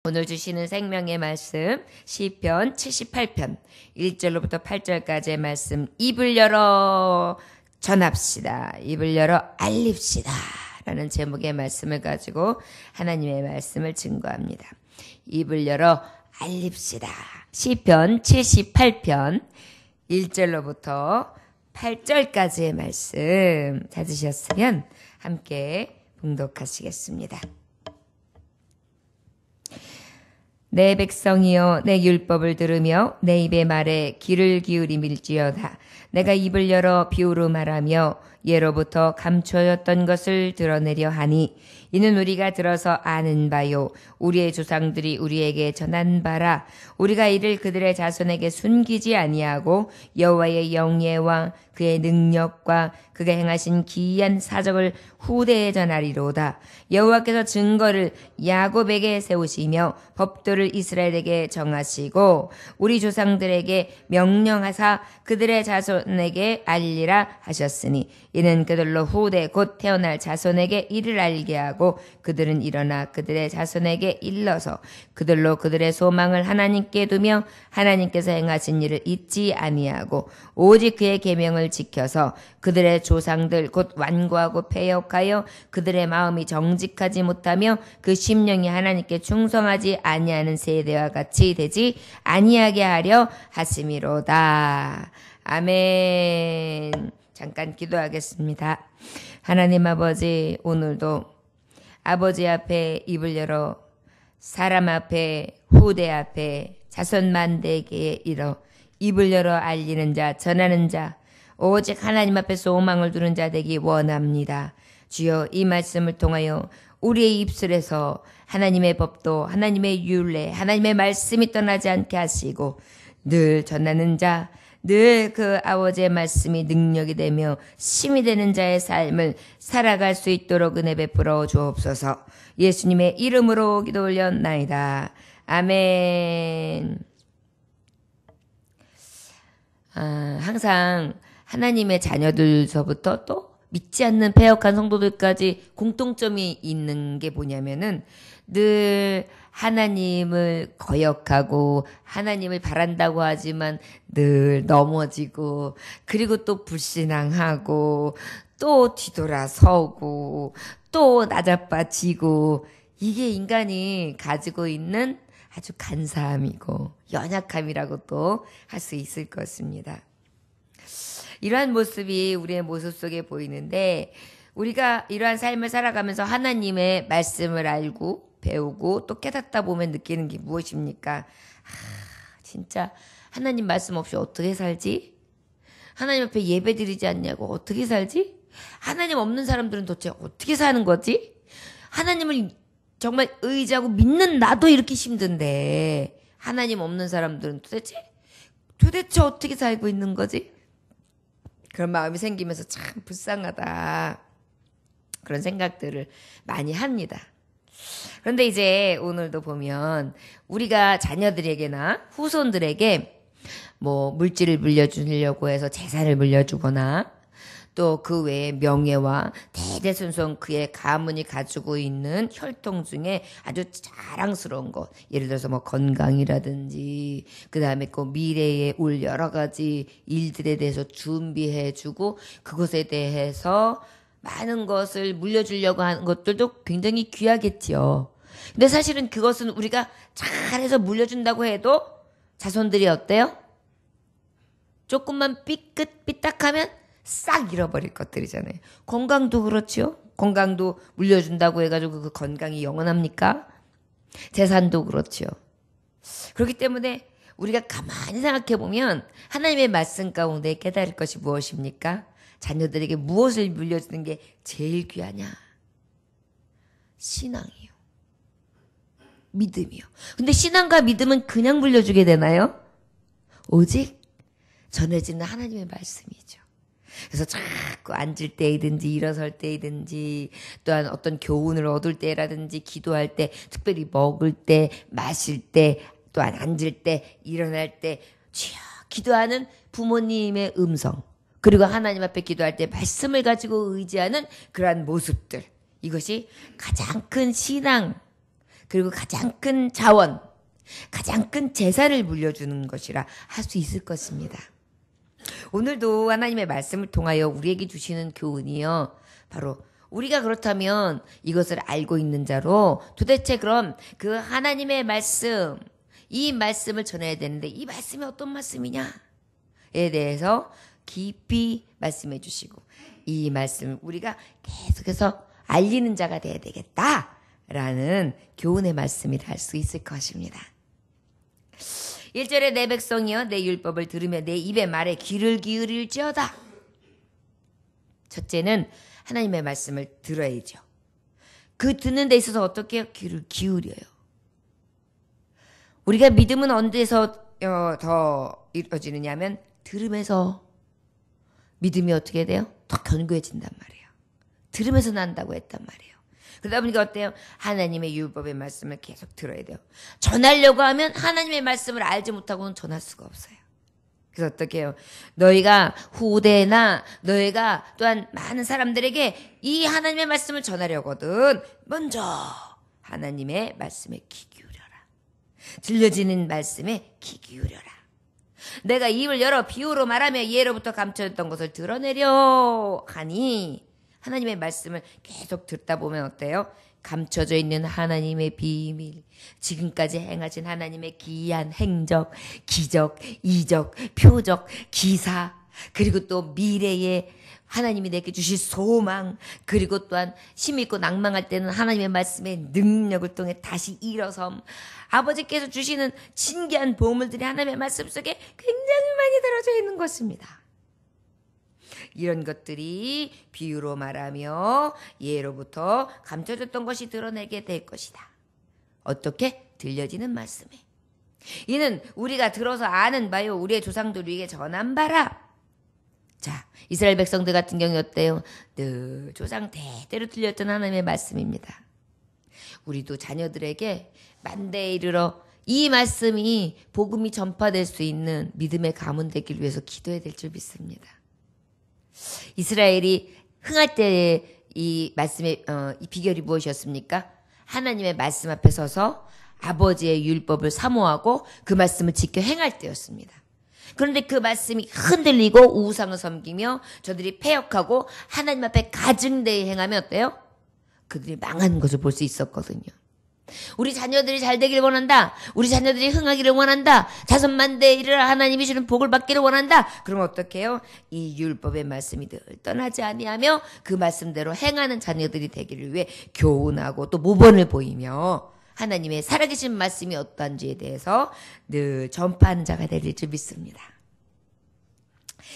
오늘 주시는 생명의 말씀 시편 78편 1절로부터 8절까지의 말씀, 입을 열어 전합시다, 입을 열어 알립시다 라는 제목의 말씀을 가지고 하나님의 말씀을 증거합니다. 입을 열어 알립시다. 시편 78편 1절로부터 8절까지의 말씀 찾으셨으면 함께 봉독하시겠습니다. 내 백성이여, 내 율법을 들으며 내 입의 말에 귀를 기울임일지어다. 내가 입을 열어 비유로 말하며 예로부터 감춰졌던 것을 드러내려 하니 이는 우리가 들어서 아는 바요, 우리의 조상들이 우리에게 전한 바라. 우리가 이를 그들의 자손에게 숨기지 아니하고 여호와의 영예와 그의 능력과 그가 행하신 기이한 사적을 후대에 전하리로다. 여호와께서 증거를 야곱에게 세우시며 법도를 이스라엘에게 정하시고 우리 조상들에게 명령하사 그들의 자손에게 알리라 하셨으니 이는 그들로 후대 곧 태어날 자손에게 이를 알게 하고 그들은 일어나 그들의 자손에게 일러서 그들로 그들의 소망을 하나님께 두며 하나님께서 행하신 일을 잊지 아니하고 오직 그의 계명을 지켜서 그들의 조상들 곧 완고하고 패역하여 그들의 마음이 정직하지 못하며 그 심령이 하나님께 충성하지 아니하는 세대와 같이 되지 아니하게 하려 하심이로다. 아멘. 잠깐 기도하겠습니다. 하나님 아버지, 오늘도 아버지 앞에 입을 열어 사람 앞에, 후대 앞에, 자손 만대에게 이뤄 입을 열어 알리는 자, 전하는 자, 오직 하나님 앞에 소망을 두는 자 되기 원합니다. 주여, 이 말씀을 통하여 우리의 입술에서 하나님의 법도, 하나님의 율례, 하나님의 말씀이 떠나지 않게 하시고 늘 전하는 자, 늘 그 아버지의 말씀이 능력이 되며 힘이 되는 자의 삶을 살아갈 수 있도록 은혜 베풀어 주옵소서. 예수님의 이름으로 기도 올렸나이다. 아멘. 항상 하나님의 자녀들서부터 또 믿지 않는 패역한 성도들까지 공통점이 있는 게 뭐냐면은 늘 하나님을 거역하고 하나님을 바란다고 하지만 늘 넘어지고, 그리고 또 불신앙하고 또 뒤돌아서고 또 나자빠지고, 이게 인간이 가지고 있는 아주 간사함이고 연약함이라고 또 할 수 있을 것입니다. 이러한 모습이 우리의 모습 속에 보이는데, 우리가 이러한 삶을 살아가면서 하나님의 말씀을 알고 배우고 또 깨닫다 보면 느끼는 게 무엇입니까? 진짜 하나님 말씀 없이 어떻게 살지? 하나님 앞에 예배 드리지 않냐고 어떻게 살지? 하나님 없는 사람들은 도대체 어떻게 사는 거지? 하나님을 정말 의지하고 믿는 나도 이렇게 힘든데 하나님 없는 사람들은 도대체 어떻게 살고 있는 거지? 그런 마음이 생기면서 참 불쌍하다, 그런 생각들을 많이 합니다. 그런데 이제 오늘도 보면 우리가 자녀들에게나 후손들에게 뭐 물질을 물려주려고 해서 재산을 물려주거나 또 그 외에 명예와 대대손손 그의 가문이 가지고 있는 혈통 중에 아주 자랑스러운 것, 예를 들어서 뭐 건강이라든지 그 다음에 그 미래에 올 여러 가지 일들에 대해서 준비해주고 그것에 대해서 많은 것을 물려주려고 하는 것들도 굉장히 귀하겠지요. 근데 사실은 그것은 우리가 잘해서 물려준다고 해도 자손들이 어때요? 조금만 삐딱하면 싹 잃어버릴 것들이잖아요. 건강도 그렇죠. 건강도 물려준다고 해가지고 그 건강이 영원합니까? 재산도 그렇죠. 그렇기 때문에 우리가 가만히 생각해보면 하나님의 말씀 가운데 깨달을 것이 무엇입니까? 자녀들에게 무엇을 물려주는 게 제일 귀하냐? 신앙이요. 믿음이요. 근데 신앙과 믿음은 그냥 물려주게 되나요? 오직 전해지는 하나님의 말씀이죠. 그래서 자꾸 앉을 때이든지 일어설 때이든지 또한 어떤 교훈을 얻을 때라든지 기도할 때, 특별히 먹을 때, 마실 때, 또한 앉을 때, 일어날 때 기도하는 부모님의 음성, 그리고 하나님 앞에 기도할 때 말씀을 가지고 의지하는 그러한 모습들, 이것이 가장 큰 신앙, 그리고 가장 큰 자원, 가장 큰 재산을 물려주는 것이라 할 수 있을 것입니다. 오늘도 하나님의 말씀을 통하여 우리에게 주시는 교훈이요, 바로 우리가 그렇다면 이것을 알고 있는 자로 도대체 그럼 그 하나님의 말씀, 이 말씀을 전해야 되는데 이 말씀이 어떤 말씀이냐에 대해서 깊이 말씀해 주시고, 이 말씀을 우리가 계속해서 알리는 자가 돼야 되겠다라는 교훈의 말씀이라 할 수 있을 것입니다. 1절에 내 백성이여 내 율법을 들으며 내 입의 말에 귀를 기울일지어다. 첫째는 하나님의 말씀을 들어야죠. 그 듣는 데 있어서 어떻게 해요? 귀를 기울여요. 우리가 믿음은 언제서 더 이루어지느냐 하면 들으면서 믿음이 어떻게 돼요? 더 견고해진단 말이에요. 들으면서 난다고 했단 말이에요. 그러다 보니까 어때요? 하나님의 율법의 말씀을 계속 들어야 돼요. 전하려고 하면 하나님의 말씀을 알지 못하고는 전할 수가 없어요. 그래서 어떻게 해요? 너희가 후대나 너희가 또한 많은 사람들에게 이 하나님의 말씀을 전하려거든 먼저 하나님의 말씀에 귀 기울여라. 들려지는 말씀에 귀 기울여라. 내가 입을 열어 비유로 말하며 예로부터 감춰졌던 것을 드러내려 하니, 하나님의 말씀을 계속 듣다 보면 어때요? 감춰져 있는 하나님의 비밀, 지금까지 행하신 하나님의 기이한 행적, 기적, 이적, 표적, 기사, 그리고 또 미래에 하나님이 내게 주실 소망, 그리고 또한 힘있고 낭망할 때는 하나님의 말씀의 능력을 통해 다시 일어섬, 아버지께서 주시는 신기한 보물들이 하나님의 말씀 속에 굉장히 많이 들어져 있는 것입니다. 이런 것들이 비유로 말하며 예로부터 감춰졌던 것이 드러내게 될 것이다. 어떻게? 들려지는 말씀에. 이는 우리가 들어서 아는 바요 우리의 조상들 위에 전한 바라. 자, 이스라엘 백성들 같은 경우 어때요? 늘 조상 대대로 들렸던 하나님의 말씀입니다. 우리도 자녀들에게 만대에 이르러 이 말씀이 복음이 전파될 수 있는 믿음의 가문 되길 위해서 기도해야 될 줄 믿습니다. 이스라엘이 흥할 때 이 말씀의 이 비결이 무엇이었습니까? 하나님의 말씀 앞에 서서 아버지의 율법을 사모하고 그 말씀을 지켜 행할 때였습니다. 그런데 그 말씀이 흔들리고 우상을 섬기며 저들이 패역하고 하나님 앞에 가증되이 행하면 어때요? 그들이 망한 것을 볼 수 있었거든요. 우리 자녀들이 잘 되기를 원한다. 우리 자녀들이 흥하기를 원한다. 자손만대에 이르러 하나님이 주는 복을 받기를 원한다. 그러면 어떻게 해요? 이 율법의 말씀이 늘 떠나지 아니하며 그 말씀대로 행하는 자녀들이 되기를 위해 교훈하고 또 모범을 보이며 하나님의 살아계신 말씀이 어떠한지에 대해서 늘 전파하는 자가 되릴 줄 믿습니다.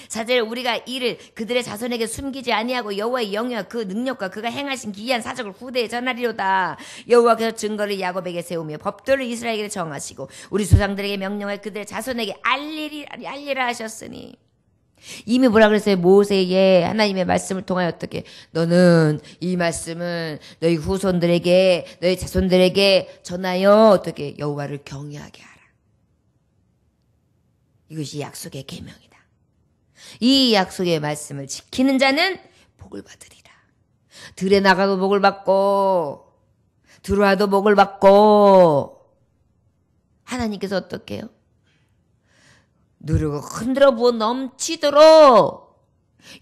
4절 우리가 이를 그들의 자손에게 숨기지 아니하고 여호와의 영예와 그 능력과 그가 행하신 기이한 사적을 후대에 전하리로다. 여호와께서 증거를 야곱에게 세우며 법도를 이스라엘에게 정하시고 우리 조상들에게 명령하여 그들의 자손에게 알리라 하셨으니. 이미 뭐라 그랬어요? 모세의 하나님의 말씀을 통하여 어떻게 너는 이 말씀을 너희 후손들에게 너희 자손들에게 전하여 어떻게 여호와를 경외하게 하라. 이것이 약속의 계명이다. 이 약속의 말씀을 지키는 자는 복을 받으리라. 들에 나가도 복을 받고 들어와도 복을 받고. 하나님께서 어떻게 해요? 누르고 흔들어 부어 넘치도록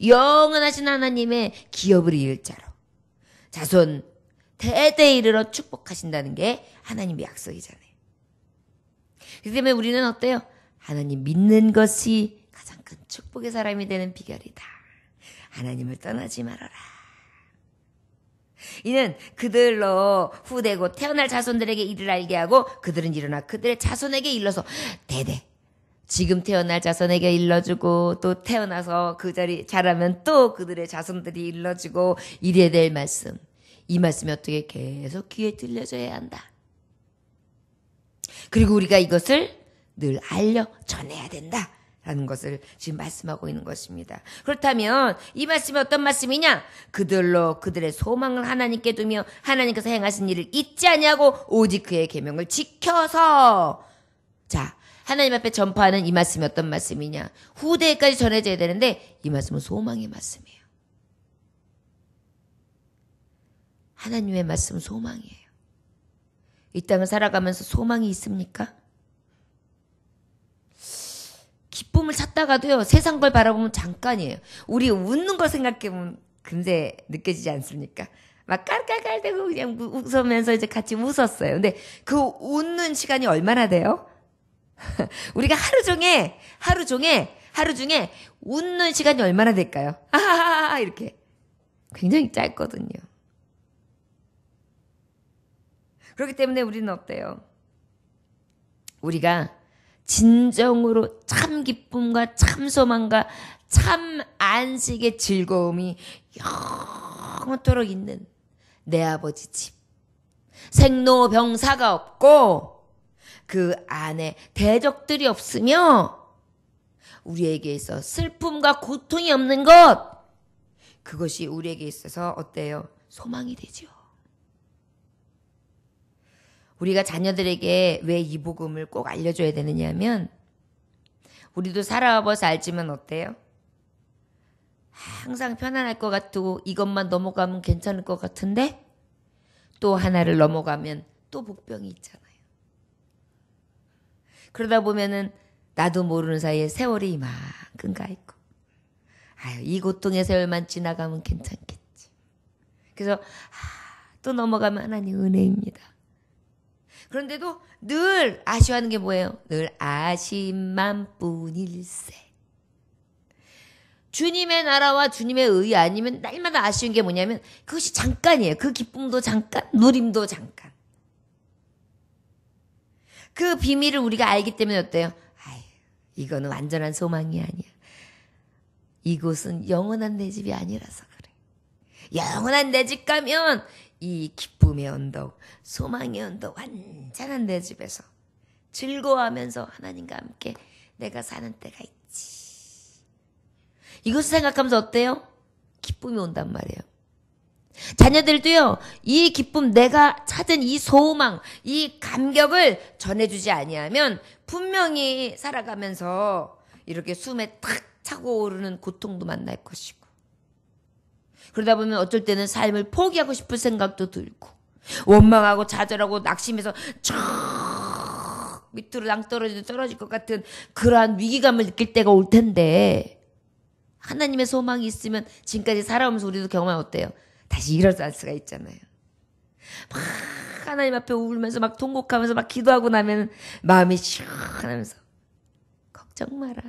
영원하신 하나님의 기업을 이을 자로 자손 대대에 이르러 축복하신다는 게 하나님의 약속이잖아요. 그렇기 때문에 우리는 어때요? 하나님 믿는 것이 가장 큰 축복의 사람이 되는 비결이다. 하나님을 떠나지 말아라. 이는 그들로 후대고 태어날 자손들에게 이를 알게 하고 그들은 일어나 그들의 자손에게 일러서 대대 지금 태어날 자손에게 일러주고 또 태어나서 그 자리 자라면 또 그들의 자손들이 일러주고 이래야 될 말씀. 이 말씀이 어떻게 계속 귀에 들려줘야 한다. 그리고 우리가 이것을 늘 알려 전해야 된다. 라는 것을 지금 말씀하고 있는 것입니다. 그렇다면 이 말씀이 어떤 말씀이냐? 그들로 그들의 소망을 하나님께 두며 하나님께서 행하신 일을 잊지 아니하고 오직 그의 계명을 지켜서. 자, 하나님 앞에 전파하는 이 말씀이 어떤 말씀이냐? 후대까지 전해져야 되는데 이 말씀은 소망의 말씀이에요. 하나님의 말씀은 소망이에요. 이 땅을 살아가면서 소망이 있습니까? 기쁨을 찾다가도요, 세상 걸 바라보면 잠깐이에요. 우리 웃는 걸 생각해보면 금세 느껴지지 않습니까? 막 깔깔깔대고 그냥 웃으면서 이제 같이 웃었어요. 근데 그 웃는 시간이 얼마나 돼요? 우리가 하루 중에 웃는 시간이 얼마나 될까요? 아하하 이렇게. 굉장히 짧거든요. 그렇기 때문에 우리는 어때요? 우리가 진정으로 참 기쁨과 참 소망과 참 안식의 즐거움이 영원토록 있는 내 아버지 집. 생로병사가 없고 그 안에 대적들이 없으며 우리에게 있어 슬픔과 고통이 없는 것. 그것이 우리에게 있어서 어때요? 소망이 되죠. 우리가 자녀들에게 왜 이 복음을 꼭 알려줘야 되느냐 하면 우리도 살아와서 알지만 어때요? 항상 편안할 것 같고 이것만 넘어가면 괜찮을 것 같은데 또 하나를 넘어가면 또 복병이 있잖아요. 그러다 보면은 나도 모르는 사이에 세월이 이만큼 가 있고 아유 이 고통의 세월만 지나가면 괜찮겠지. 그래서 또 넘어가면 하나님 은혜입니다. 그런데도 늘 아쉬워하는 게 뭐예요? 늘 아쉬움만 뿐일세. 주님의 나라와 주님의 의 아니면 날마다 아쉬운 게 뭐냐면 그것이 잠깐이에요. 그 기쁨도 잠깐, 누림도 잠깐. 그 비밀을 우리가 알기 때문에 어때요? 아유, 이거는 완전한 소망이 아니야. 이곳은 영원한 내 집이 아니라서 그래. 영원한 내 집 가면 이 기쁨의 언덕, 소망의 언덕, 완전한 내 집에서 즐거워하면서 하나님과 함께 내가 사는 때가 있지. 이것을 생각하면서 어때요? 기쁨이 온단 말이에요. 자녀들도요, 이 기쁨, 내가 찾은 이 소망, 이 감격을 전해주지 아니하면 분명히 살아가면서 이렇게 숨에 탁 차고 오르는 고통도 만날 것이고 그러다 보면 어쩔 때는 삶을 포기하고 싶을 생각도 들고 원망하고 좌절하고 낙심해서 쫙 밑으로 낭떠러지도 떨어질 것 같은 그러한 위기감을 느낄 때가 올 텐데 하나님의 소망이 있으면 지금까지 살아오면서 우리도 경험하면 어때요? 다시 일어날 수가 있잖아요. 막 하나님 앞에 울면서 막 통곡하면서 막 기도하고 나면 마음이 시원하면서 걱정 마라.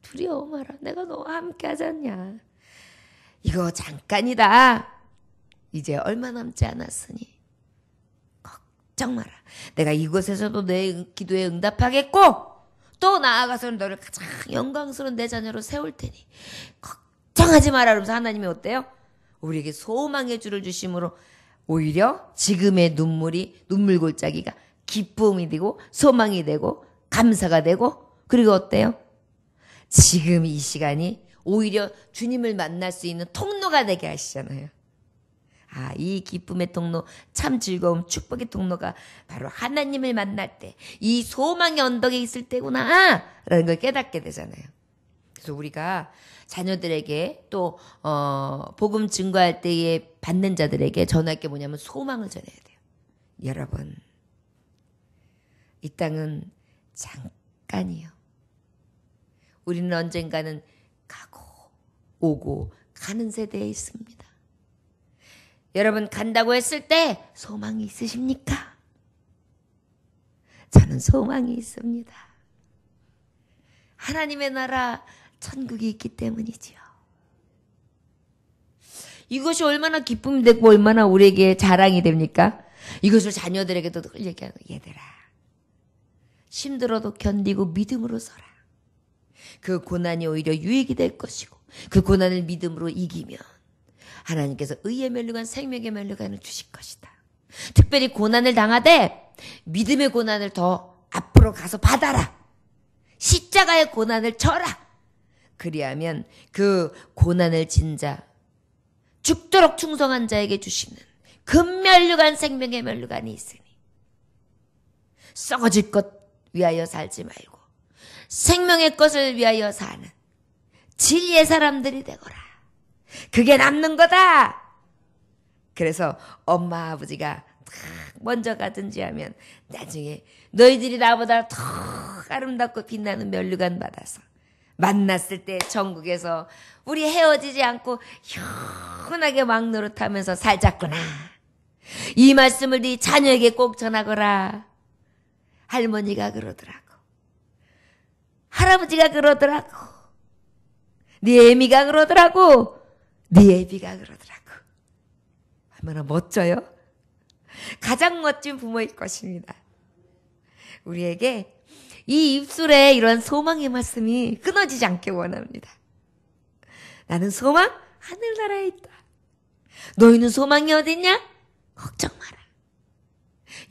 두려워 마라. 내가 너와 함께 하지 않냐. 이거 잠깐이다. 이제 얼마 남지 않았으니 걱정 마라. 내가 이곳에서도 내 기도에 응답하겠고 또 나아가서는 너를 가장 영광스러운 내 자녀로 세울 테니 걱정하지 마라. 그러면서 하나님이 어때요? 우리에게 소망의 줄을 주심으로 오히려 지금의 눈물 골짜기가 기쁨이 되고 소망이 되고 감사가 되고 그리고 어때요? 지금 이 시간이 오히려 주님을 만날 수 있는 통로가 되게 하시잖아요. 아, 이 기쁨의 통로, 참 즐거움, 축복의 통로가 바로 하나님을 만날 때, 이 소망의 언덕에 있을 때구나 라는 걸 깨닫게 되잖아요. 그래서 우리가 자녀들에게 또 복음 증거할 때에 받는 자들에게 전할 게 뭐냐면 소망을 전해야 돼요. 여러분, 이 땅은 잠깐이요. 우리는 언젠가는 가고 오고 가는 세대에 있습니다. 여러분 간다고 했을 때 소망이 있으십니까? 저는 소망이 있습니다. 하나님의 나라 천국이 있기 때문이지요. 이것이 얼마나 기쁨이 되고 얼마나 우리에게 자랑이 됩니까? 이것을 자녀들에게도 늘 얘기하는 거예요. 얘들아 힘들어도 견디고 믿음으로 서라. 그 고난이 오히려 유익이 될 것이고 그 고난을 믿음으로 이기면 하나님께서 의의 면류관 생명의 면류관을 주실 것이다. 특별히 고난을 당하되 믿음의 고난을 더 앞으로 가서 받아라. 십자가의 고난을 져라. 그리하면 그 고난을 진 자, 죽도록 충성한 자에게 주시는 금면류관 생명의 면류관이 있으니 썩어질 것 위하여 살지 말고 생명의 것을 위하여 사는 진리의 사람들이 되거라. 그게 남는 거다. 그래서 엄마 아버지가 먼저 가든지 하면 나중에 너희들이 나보다 더 아름답고 빛나는 면류관 받아서 만났을 때 천국에서 우리 헤어지지 않고 현하게 왕 노릇하면서 살자꾸나. 이 말씀을 네 자녀에게 꼭 전하거라. 할머니가 그러더라고. 할아버지가 그러더라고. 네 애미가 그러더라고. 네 애비가 그러더라고. 얼마나 멋져요? 가장 멋진 부모일 것입니다. 우리에게 이 입술에 이런 소망의 말씀이 끊어지지 않게 원합니다. 나는 소망 하늘나라에 있다. 너희는 소망이 어딨냐? 걱정 마라.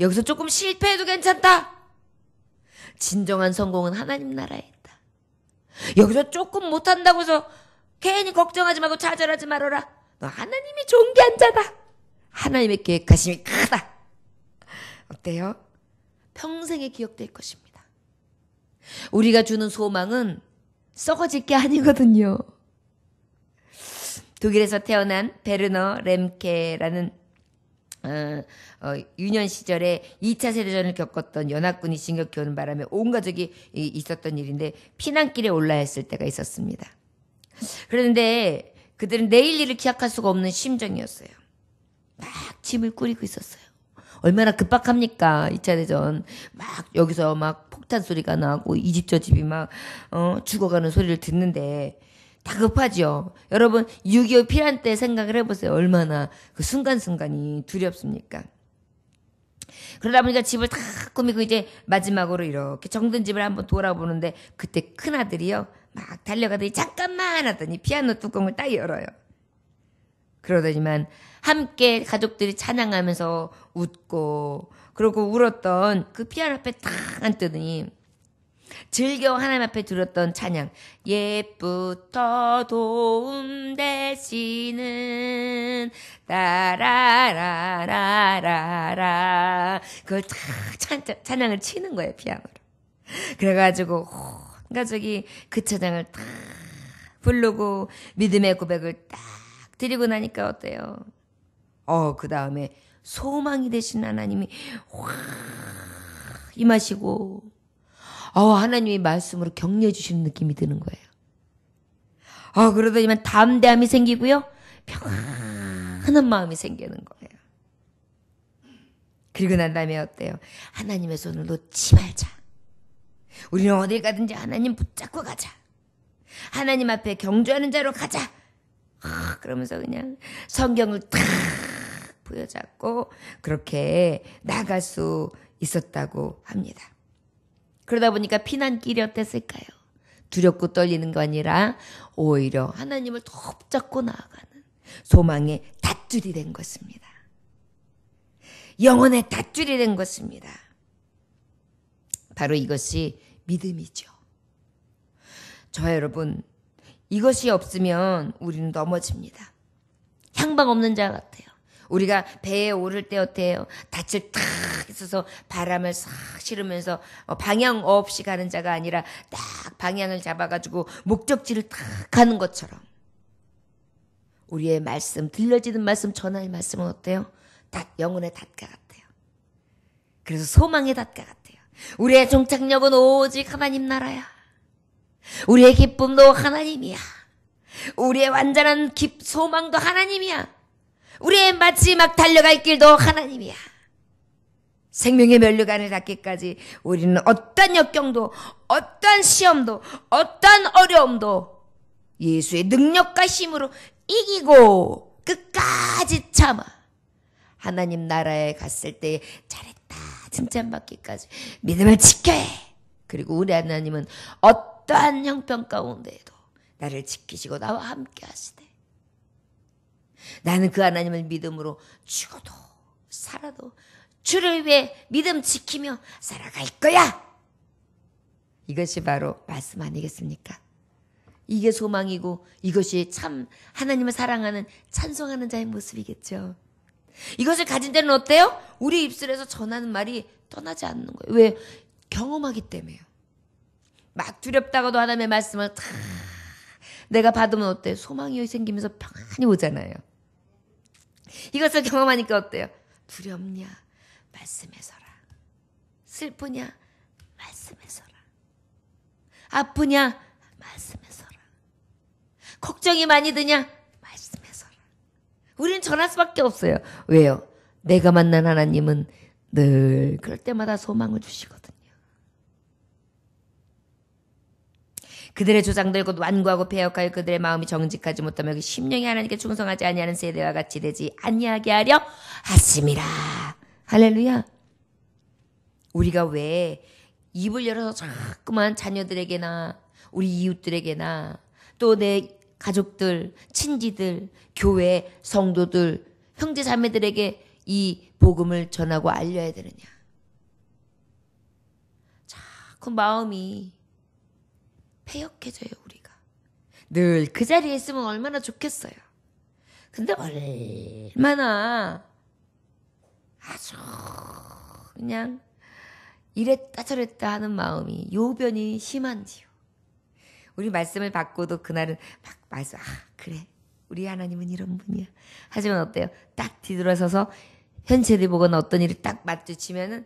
여기서 조금 실패해도 괜찮다. 진정한 성공은 하나님 나라에 있다. 여기서 조금 못한다고 해서 괜히 걱정하지 말고 좌절하지 말아라. 너 하나님이 존귀한 자다. 하나님의 계획하심이 크다. 어때요? 평생에 기억될 것입니다. 우리가 주는 소망은 썩어질 게 아니거든요. 독일에서 태어난 베르너 렘케라는 유년 시절에 2차 세대전을 겪었던 연합군이 진격해 오는 바람에 온 가족이 있었던 일인데 피난길에 올라야 했을 때가 있었습니다. 그런데 그들은 내일 일을 기약할 수가 없는 심정이었어요. 막 짐을 꾸리고 있었어요. 얼마나 급박합니까? 2차 대전. 막 여기서 막 폭탄 소리가 나고 이 집 저 집이 막 죽어가는 소리를 듣는데 다급하죠. 여러분 6.25 피난 때 생각을 해보세요. 얼마나 그 순간순간이 두렵습니까? 그러다 보니까 집을 다 꾸미고 이제 마지막으로 이렇게 정든 집을 한번 돌아보는데 그때 큰아들이요. 막 달려가더니 잠깐만 하더니 피아노 뚜껑을 딱 열어요. 그러더니만 함께 가족들이 찬양하면서 웃고 그러고 울었던 그 피아노 앞에 딱 앉더니 즐겨 하나님 앞에 들었던 찬양 옛부터 도움 되시는 따라라라라라 그걸 딱 찬양을 치는 거예요 피아노로. 그래가지고 가족이 그 찬양을 딱 부르고 믿음의 고백을 딱 드리고 나니까 어때요? 그 다음에 소망이 되신 하나님이 확 임하시고 하나님의 말씀으로 격려해 주시는 느낌이 드는 거예요. 그러더니만 담대함이 생기고요. 평안한 마음이 생기는 거예요. 그리고 난 다음에 어때요? 하나님의 손을 놓지 말자. 우리는 어딜 가든지 하나님 붙잡고 가자. 하나님 앞에 경주하는 자로 가자. 그러면서 그냥 성경을 탁 부여잡고 그렇게 나갈 수 있었다고 합니다. 그러다 보니까 피난길이 어땠을까요? 두렵고 떨리는 거 아니라 오히려 하나님을 더 붙잡고 나아가는 소망의 닷줄이 된 것입니다. 영혼의 닷줄이 된 것입니다. 바로 이것이 믿음이죠. 저와 여러분, 이것이 없으면 우리는 넘어집니다. 향방 없는 자 같아요. 우리가 배에 오를 때 어때요? 닻을 탁 있어서 바람을 싹 실으면서 방향 없이 가는 자가 아니라 딱 방향을 잡아가지고 목적지를 탁 가는 것처럼 우리의 말씀, 들려지는 말씀, 전할 말씀은 어때요? 영혼의 닷가 같아요. 그래서 소망의 닷가 같아요. 우리의 종착역은 오직 하나님 나라야. 우리의 기쁨도 하나님이야. 우리의 완전한 소망도 하나님이야. 우리의 마지막 달려갈 길도 하나님이야. 생명의 면류관을 닿기까지 우리는 어떤 역경도 어떤 시험도 어떤 어려움도 예수의 능력과 힘으로 이기고 끝까지 참아 하나님 나라에 갔을 때 잘했다 칭찬받기까지 믿음을 지켜야 해. 그리고 우리 하나님은 어떠한 형편 가운데에도 나를 지키시고 나와 함께 하시되 나는 그 하나님을 믿음으로 죽어도 살아도 주를 위해 믿음 지키며 살아갈 거야. 이것이 바로 말씀 아니겠습니까? 이게 소망이고 이것이 참 하나님을 사랑하는 찬송하는 자의 모습이겠죠. 이것을 가진 자는 어때요? 우리 입술에서 전하는 말이 떠나지 않는 거예요. 왜? 경험하기 때문에요. 막 두렵다가도 하나님의 말씀을 다 내가 받으면 어때요? 소망이 생기면서 평안이 오잖아요. 이것을 경험하니까 어때요? 두렵냐? 말씀에 서라. 슬프냐? 말씀에 서라. 아프냐? 말씀에 서라. 걱정이 많이 드냐? 말씀에 서라. 우리는 전할 수밖에 없어요. 왜요? 내가 만난 하나님은 늘 그럴 때마다 소망을 주시거든요. 그들의 조상들 곧 완고하고 패역하여 그들의 마음이 정직하지 못하며 그 심령이 하나님께 충성하지 아니하는 세대와 같이 되지 아니하게 하려 하심이라. 할렐루야. 우리가 왜 입을 열어서 자꾸만 자녀들에게나 우리 이웃들에게나 또 내 가족들, 친지들, 교회, 성도들, 형제 자매들에게 이 복음을 전하고 알려야 되느냐. 자꾸 마음이 패역해져요. 우리가 늘 그 자리에 있으면 얼마나 좋겠어요. 근데 얼마나 아주 그냥 이랬다 저랬다 하는 마음이 요변이 심한지요. 우리 말씀을 받고도 그날은 막 말씀 그래 우리 하나님은 이런 분이야. 하지만 어때요? 딱 뒤돌아서서 현실을 보거나 어떤 일이 딱 마주치면은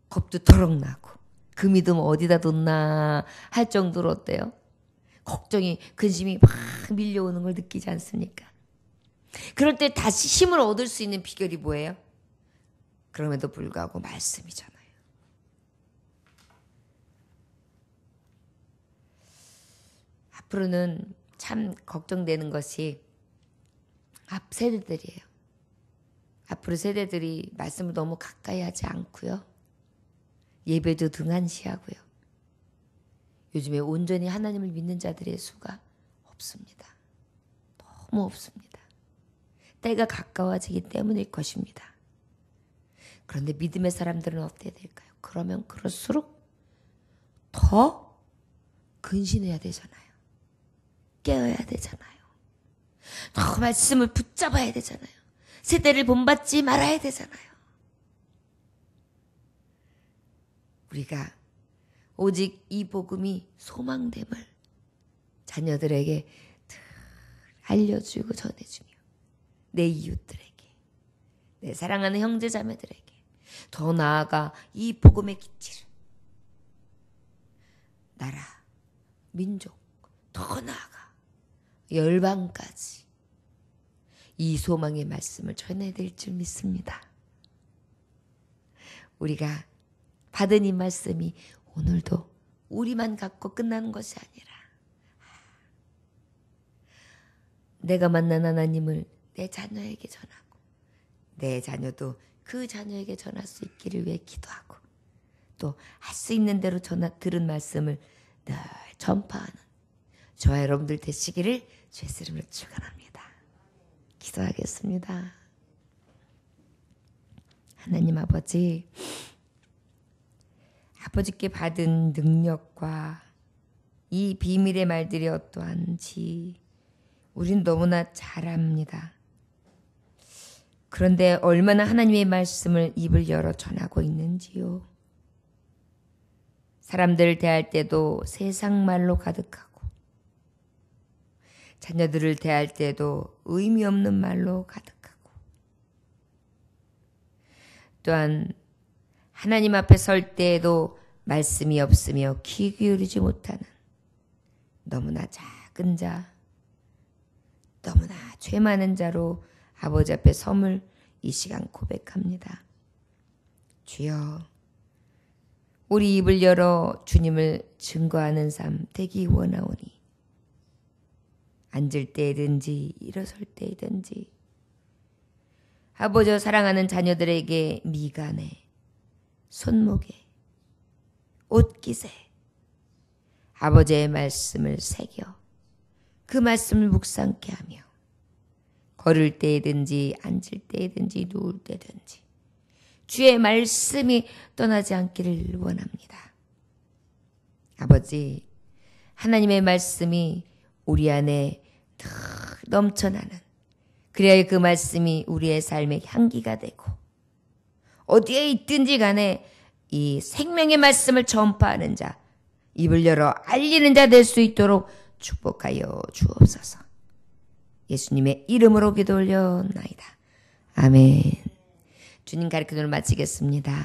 겁도 터럭 나고 그 믿음 어디다 뒀나 할 정도로 어때요? 걱정이 근심이 막 밀려오는 걸 느끼지 않습니까? 그럴 때 다시 힘을 얻을 수 있는 비결이 뭐예요? 그럼에도 불구하고 말씀이잖아요. 앞으로는 참 걱정되는 것이 앞 세대들이에요. 앞으로 세대들이 말씀을 너무 가까이 하지 않고요. 예배도 등한시하고요. 요즘에 온전히 하나님을 믿는 자들의 수가 없습니다. 너무 없습니다. 때가 가까워지기 때문일 것입니다. 그런데 믿음의 사람들은 어떻게 될까요? 그러면 그럴수록 더 근신해야 되잖아요. 깨어야 되잖아요. 더 말씀을 붙잡아야 되잖아요. 세대를 본받지 말아야 되잖아요. 우리가 오직 이 복음이 소망됨을 자녀들에게 알려주고 전해주며 내 이웃들에게 내 사랑하는 형제자매들에게 더 나아가 이 복음의 기치를 나라, 민족, 더 나아가 열방까지 이 소망의 말씀을 전해드릴 줄 믿습니다. 우리가 받은 이 말씀이 오늘도 우리만 갖고 끝나는 것이 아니라 내가 만난 하나님을 내 자녀에게 전하고 내 자녀도 그 자녀에게 전할 수 있기를 위해 기도하고 또 할 수 있는 대로 들은 말씀을 늘 전파하는 저와 여러분들 되시기를 주의 이름으로 축원합니다. 기도하겠습니다. 하나님 아버지께 받은 능력과 이 비밀의 말들이 어떠한지 우린 너무나 잘 압니다. 그런데 얼마나 하나님의 말씀을 입을 열어 전하고 있는지요. 사람들을 대할 때도 세상 말로 가득하고 자녀들을 대할 때도 의미 없는 말로 가득하고 또한 하나님 앞에 설 때에도 말씀이 없으며 귀 기울이지 못하는 너무나 작은 자, 너무나 죄 많은 자로 아버지 앞에 섬을 이 시간 고백합니다. 주여, 우리 입을 열어 주님을 증거하는 삶 되기 원하오니 앉을 때든지 일어설 때든지 아버지 사랑하는 자녀들에게 미간에 손목에 옷깃에 아버지의 말씀을 새겨 그 말씀을 묵상케 하며 걸을 때든지 앉을 때든지 누울 때든지 주의 말씀이 떠나지 않기를 원합니다. 아버지, 하나님의 말씀이 우리 안에 넘쳐나는 그래야 그 말씀이 우리의 삶의 향기가 되고 어디에 있든지 간에 이 생명의 말씀을 전파하는 자, 입을 열어 알리는 자 될 수 있도록 축복하여 주옵소서. 예수님의 이름으로 기도 올려나이다. 아멘. 주님 가르침을 마치겠습니다.